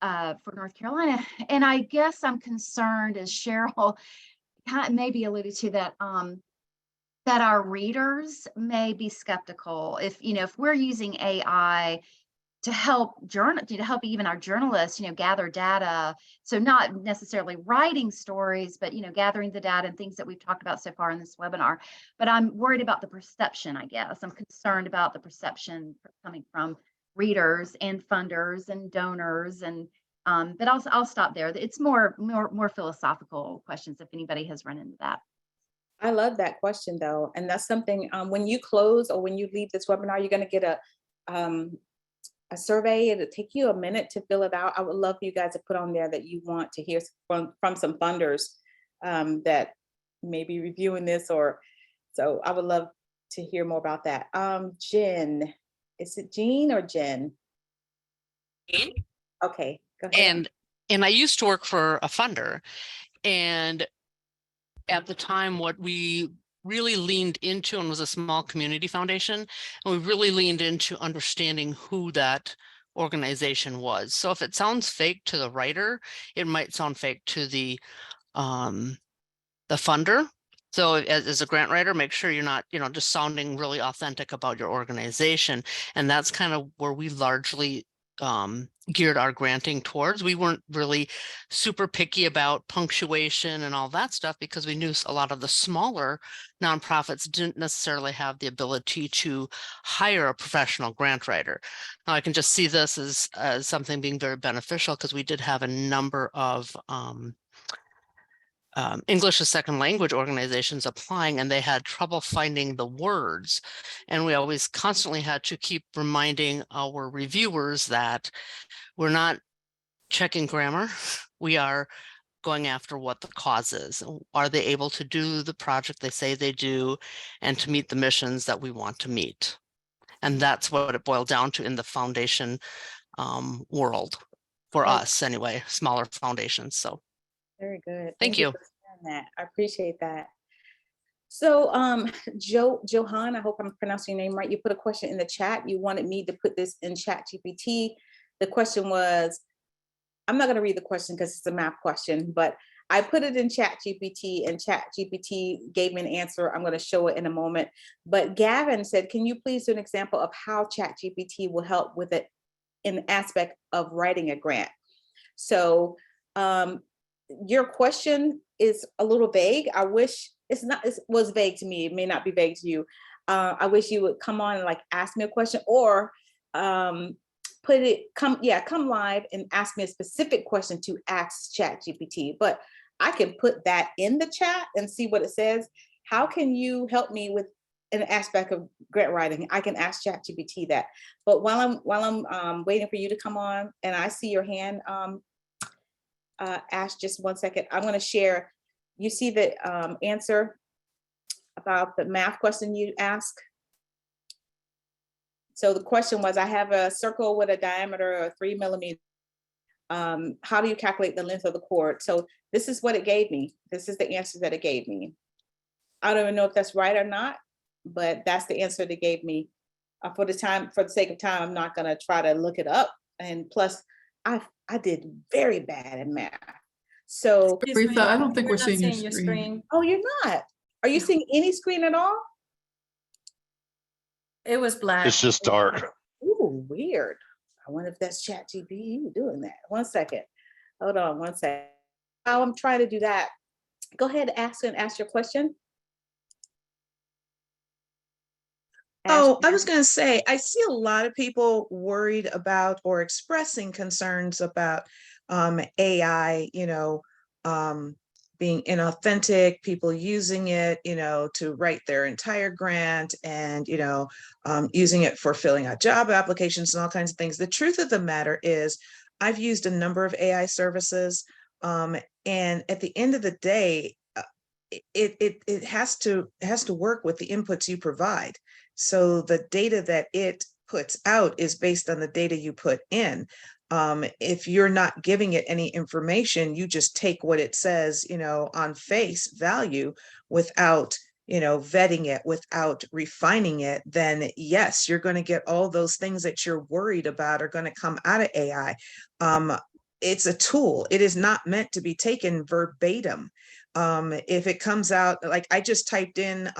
for North Carolina. And I guess I'm concerned, as Cheryl maybe alluded to, that that our readers may be skeptical if we're using AI to help even our journalists, gather data. So not necessarily writing stories, but, gathering the data and things that we've talked about so far in this webinar. But I'm worried about the perception, I guess. I'm concerned about the perception coming from readers and funders and donors. And but I'll stop there. It's more philosophical questions if anybody has run into that. I love that question though. And that's something when you close or when you leave this webinar, you're going to get a survey. It'll take you a minute to fill it out. I would love for you guys to put on there that you want to hear from some funders that may be reviewing this, so I would love to hear more about that. Jen, is it Jean or Jen? Jean. Okay, go ahead. And I used to work for a funder, and at the time what we really leaned into, and was a small community foundation, and we really leaned into understanding who that organization was. So if it sounds fake to the writer, it might sound fake to the funder. So as a grant writer, make sure you're not, just sounding really authentic about your organization. And that's kind of where we largely geared our granting towards. We weren't really super picky about punctuation and all that stuff because we knew a lot of the smaller nonprofits didn't necessarily have the ability to hire a professional grant writer. Now I can just see this as something being very beneficial because we did have a number of English as second language organizations applying, and they had trouble finding the words. And we always constantly had to keep reminding our reviewers that we're not checking grammar. We are going after what the cause is. Are they able to do the project they say they do and to meet the missions that we want to meet? And that's what it boiled down to in the foundation world for us anyway, smaller foundations. So very good. Thank you. For sharing that. I appreciate that. So Johan, I hope I'm pronouncing your name right. You put a question in the chat. You wanted me to put this in Chat GPT. The question was, I'm not going to read the question because it's a math question, but I put it in Chat GPT and Chat GPT gave me an answer. I'm going to show it in a moment. But Gavin said, can you please do an example of how Chat GPT will help with it in the aspect of writing a grant? So your question is a little vague. I wish it was vague to me. It may not be vague to you. I wish you would come on and like ask me a question, or come live and ask me a specific question to ask Chat GPT. But I can put that in the chat and see what it says. How can you help me with an aspect of grant writing? I can ask Chat GPT that. But while I'm waiting for you to come on, and I see your hand, Ash, just 1 second. I'm going to share. You see the answer about the math question you asked. So the question was, I have a circle with a diameter of 3 millimeters. How do you calculate the length of the cord? So this is what it gave me. This is the answer that it gave me. I don't even know if that's right or not, but that's the answer they gave me. For the sake of time, I'm not going to try to look it up. And plus, I did very bad in math. So Aretha, I don't think we're seeing your screen. Oh, you're not? Are you seeing any screen at all? It was black. It's just dark. Ooh, weird. I wonder if that's Chat GPT doing that. 1 second. Hold on 1 second. While I'm trying to do that, go ahead and ask your question. Oh, I was going to say, I see a lot of people worried about or expressing concerns about AI, being inauthentic, people using it, to write their entire grant and, using it for filling out job applications and all kinds of things. The truth of the matter is I've used a number of AI services, and at the end of the day, it has to work with the inputs you provide. So the data that it puts out is based on the data you put in. If you're not giving it any information, you just take what it says, on face value without, vetting it, without refining it, then yes, you're going to get all those things that you're worried about are going to come out of AI. It's a tool. It is not meant to be taken verbatim. If it comes out, like I just typed in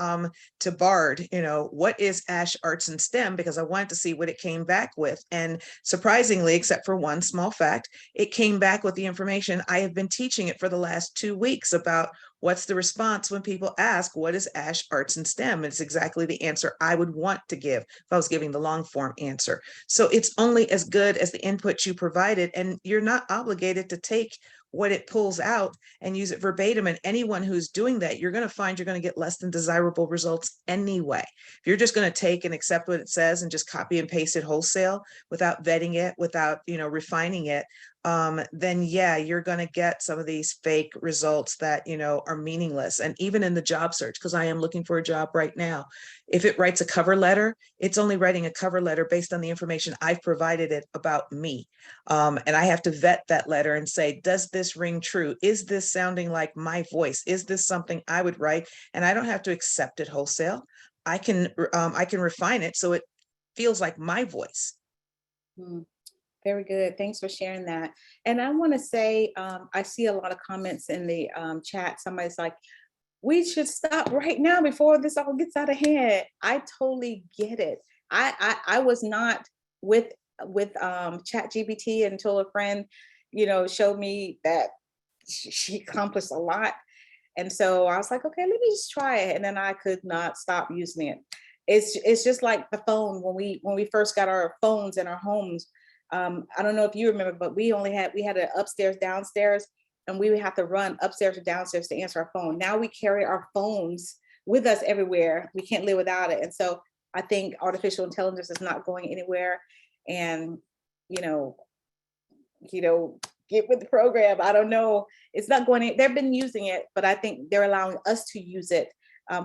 to Bard, what is ASH Arts and STEM, because I wanted to see what it came back with. And surprisingly, except for one small fact, it came back with the information. I have been teaching it for the last 2 weeks about what's the response when people ask, what is ASH Arts and STEM? It's exactly the answer I would want to give if I was giving the long form answer. So it's only as good as the input you provided, and you're not obligated to take what it pulls out and use it verbatim. And anyone who's doing that, you're going to find you're going to get less than desirable results anyway. If you're just going to take and accept what it says and just copy and paste it wholesale without vetting it, without, refining it, then yeah, you're going to get some of these fake results that, are meaningless. And even in the job search, because I am looking for a job right now, if it writes a cover letter, it's only writing a cover letter based on the information I've provided it about me. And I have to vet that letter and say, does this ring true? Is this sounding like my voice? Is this something I would write? And I don't have to accept it wholesale. I can refine it so it feels like my voice. Very good. Thanks for sharing that. And I want to say, I see a lot of comments in the chat. Somebody's like, we should stop right now before this all gets out of hand. I totally get it. I was not with ChatGPT until a friend, showed me that she accomplished a lot. And so I was like, okay, let me just try it. And then I could not stop using it. It's just like the phone when we first got our phones in our homes. I don't know if you remember, but we had an upstairs, downstairs, and we would have to run upstairs or downstairs to answer our phone. Now we carry our phones with us everywhere. We can't live without it. And so I think artificial intelligence is not going anywhere. And, get with the program. I don't know. It's not going, they've been using it, but I think they're allowing us to use it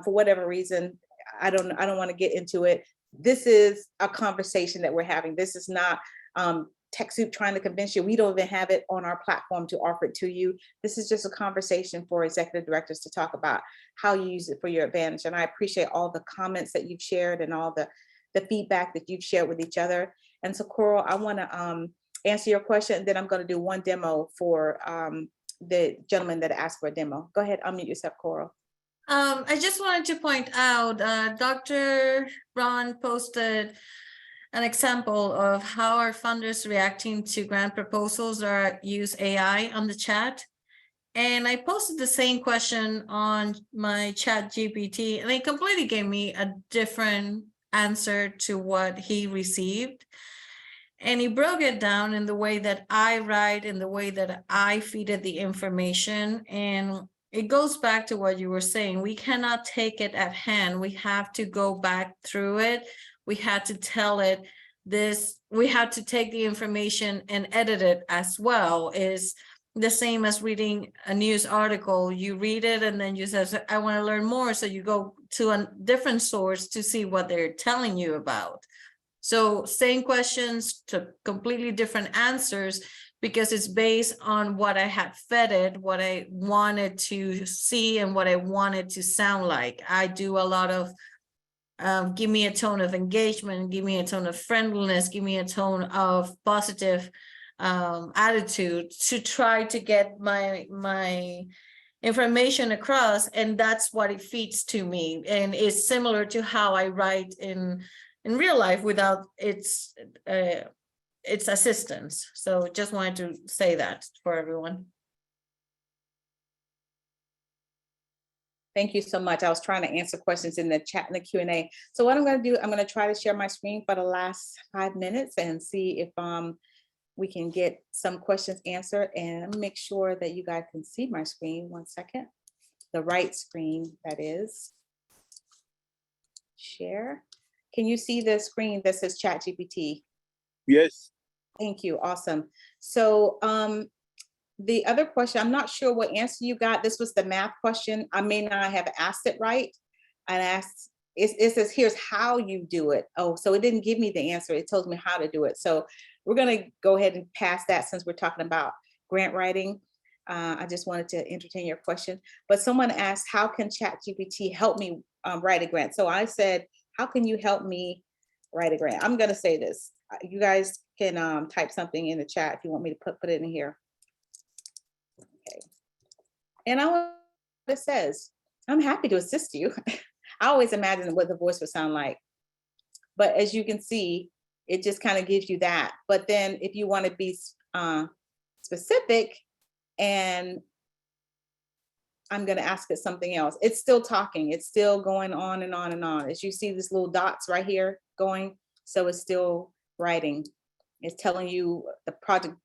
for whatever reason. I don't want to get into it. This is a conversation that we're having. This is not TechSoup trying to convince you. We don't even have it on our platform to offer it to you. This is just a conversation for executive directors to talk about how you use it for your advantage. And I appreciate all the comments that you've shared and all the feedback that you've shared with each other. And so Coral, I want to answer your question, and then I'm going to do one demo for the gentleman that asked for a demo. Go ahead, unmute yourself, Coral. I just wanted to point out, Dr. Ron posted an example of how our funders reacting to grant proposals that use AI on the chat. And I posted the same question on my chat GPT, and it completely gave me a different answer to what he received. And he broke it down in the way that I write, in the way that I feed it the information. And it goes back to what you were saying. We cannot take it at hand. We have to go back through it. We had to tell it this. We had to take the information and edit it as well. Is the same as reading a news article. You read it and then you say, I want to learn more. So you go to a different source to see what they're telling you about. So same questions to completely different answers, because it's based on what I had fed it, what I wanted to see and what I wanted to sound like. I do a lot of give me a tone of engagement, give me a tone of friendliness, give me a tone of positive attitude to try to get my information across. And that's what it feeds to me. And it's similar to how I write in real life without its assistance. So just wanted to say that for everyone. Thank you so much. I was trying to answer questions in the chat and the Q&A. So what I'm going to do, I'm going to try to share my screen for the last 5 minutes and see if we can get some questions answered, and make sure that you guys can see my screen. 1 second. The right screen, that is. Share. Can you see the screen that says ChatGPT? Yes. Thank you. Awesome. So the other question, I'm not sure what answer you got. This was the math question. I may not have asked it right. I asked, it says, here's how you do it. Oh, so it didn't give me the answer. It told me how to do it. So we're going to go ahead and pass that since we're talking about grant writing. I just wanted to entertain your question. But someone asked, how can ChatGPT help me write a grant? So I said, how can you help me write a grant? I'm going to say this. You guys can type something in the chat if you want me to put it in here. Okay. And I want what it says. I'm happy to assist you. I always imagine what the voice would sound like. But as you can see, it just kind of gives you that. But then if you want to be specific, and I'm going to ask it something else, it's still talking. It's still going on and on and on. As you see these little dots right here going, so it's still writing. It's telling you the project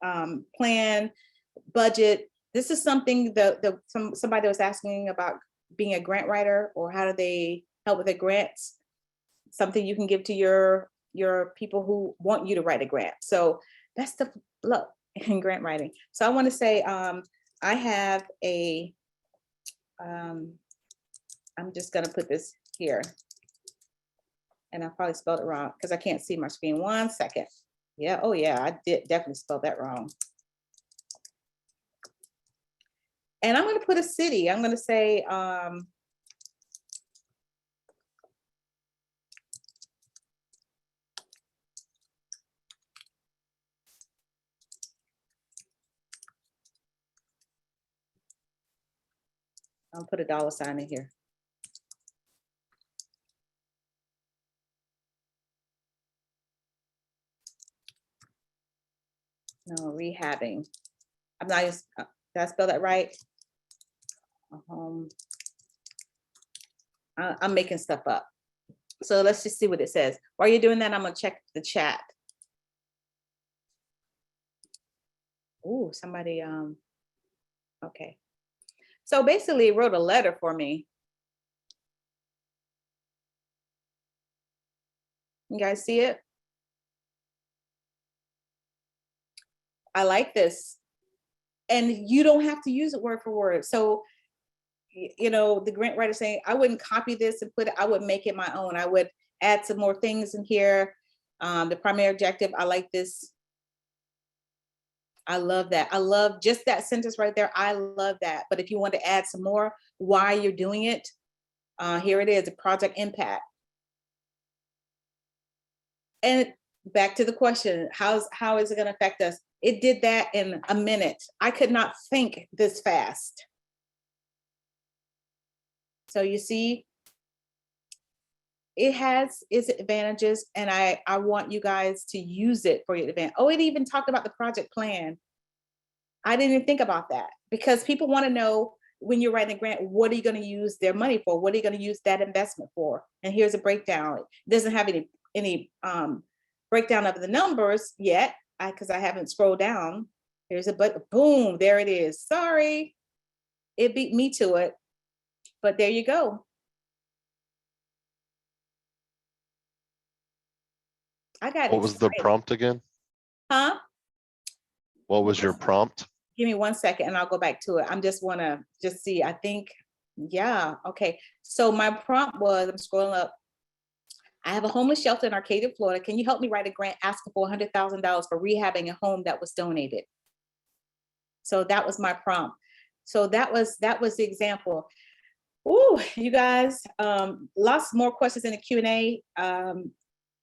plan, budget. This is something that somebody was asking about being a grant writer, or how do they help with their grants? Something you can give to your people who want you to write a grant. So that's the look in grant writing. So I want to say I have a, I'm just going to put this here. And I probably spelled it wrong because I can't see my screen. 1 second. Yeah, oh yeah, I did definitely spell that wrong. And I'm going to put a city. I'm going to say, I'll put a $sign in here. No, rehabbing. I'm not, did I spell that right? I'm making stuff up. So let's just see what it says. While you're doing that, I'm gonna check the chat. Oh, somebody, okay. So basically it wrote a letter for me. You guys see it? I like this. And you don't have to use it word for word. So, you know, the grant writer saying, I wouldn't copy this and put it, I would make it my own. I would add some more things in here. The primary objective, I like this. I love that. I love just that sentence right there. I love that. But if you want to add some more, why you're doing it, here it is, the project impact. And back to the question, how is it going to affect us? It did that in a minute. I could not think this fast. So you see, it has its advantages, and I want you guys to use it for your advantage. Oh, it even talked about the project plan. I didn't even think about that, because people want to know when you're writing a grant, what are you going to use their money for? What are you going to use that investment for? And here's a breakdown. It doesn't have any breakdown of the numbers yet, because I haven't scrolled down. Here's but boom, there it is. Sorry, it beat me to it, but there you go. I got What was the excited. prompt again? Huh? What was your prompt? Give me 1 second and I'll go back to it. I'm just want to just see. I think, yeah, okay. So my prompt was, I'm scrolling up. I have a homeless shelter in Arcadia, Florida. Can you help me write a grant asking for $100,000 for rehabbing a home that was donated? So that was my prompt. So that was the example. Ooh, you guys, lots more questions in the Q&A.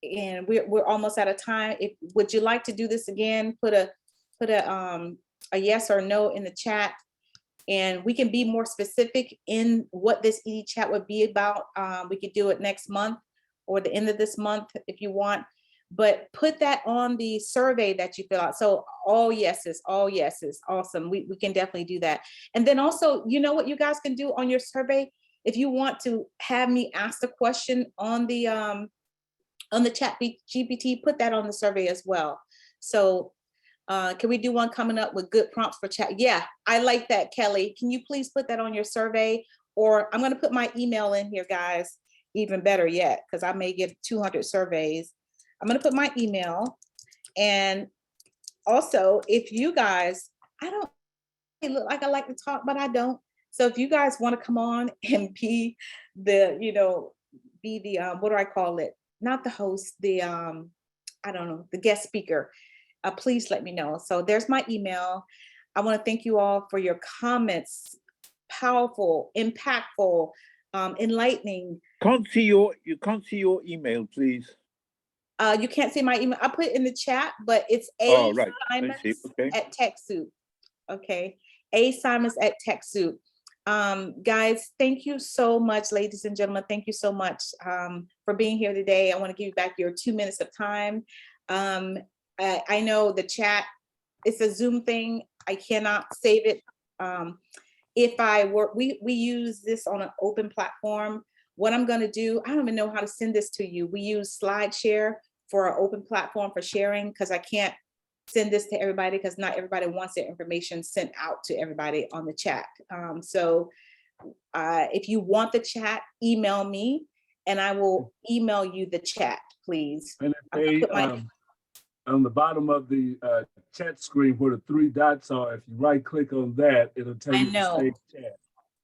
And we're almost out of time. Would you like to do this again? Put a yes or no in the chat, and we can be more specific in what this ED chat would be about. We could do it next month or the end of this month if you want, but put that on the survey that you fill out. So all yeses, awesome. We can definitely do that. And then also, you know what you guys can do on your survey? If you want to have me ask the question on the chat GPT, put that on the survey as well. So can we do one coming up with good prompts for chat? Yeah, I like that, Kelly. Can you please put that on your survey? Or I'm going to put my email in here, guys. Even better yet, because I may get 200 surveys. I'm going to put my email. And also, if you guys, I don't look like I like to talk, but I don't. So if you guys want to come on and be the, what do I call it? Not the host, the, I don't know, the guest speaker. Please let me know. So there's my email. I want to thank you all for your comments. Powerful, impactful, enlightening. You can't see your email, please. You can't see my email. I put it in the chat, but it's right. Simons Okay. at TechSoup. Okay. Simons at TechSoup. Guys, thank you so much, ladies and gentlemen. Thank you so much for being here today. I want to give you back your 2 minutes of time. I know the chat, it's a Zoom thing. I cannot save it. If I were, we use this on an open platform. What I'm going to do, I don't even know how to send this to you. We use SlideShare for our open platform for sharing, because I can't send this to everybody because not everybody wants their information sent out to everybody on the chat. So if you want the chat, email me and I will email you the chat, please. And on the bottom of the chat screen where the 3 dots are, if you right click on that, it'll tell you to save chat.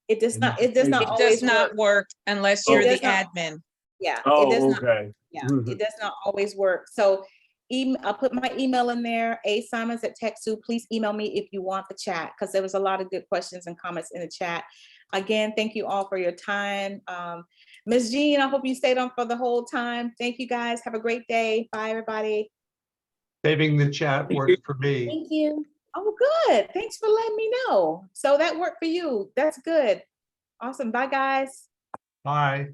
It does not always work unless you're the admin. Yeah. Oh, it does okay. Not, it does not always work. So I'll put my email in there, Simons at TechSoup. Please email me if you want the chat, because there was a lot of good questions and comments in the chat. Again, thank you all for your time. Ms. Jean, I hope you stayed on for the whole time. Thank you guys. Have a great day. Bye, everybody. Saving the chat worked for me. Thank you. Oh, good. Thanks for letting me know. So that worked for you. That's good. Awesome. Bye, guys. Bye.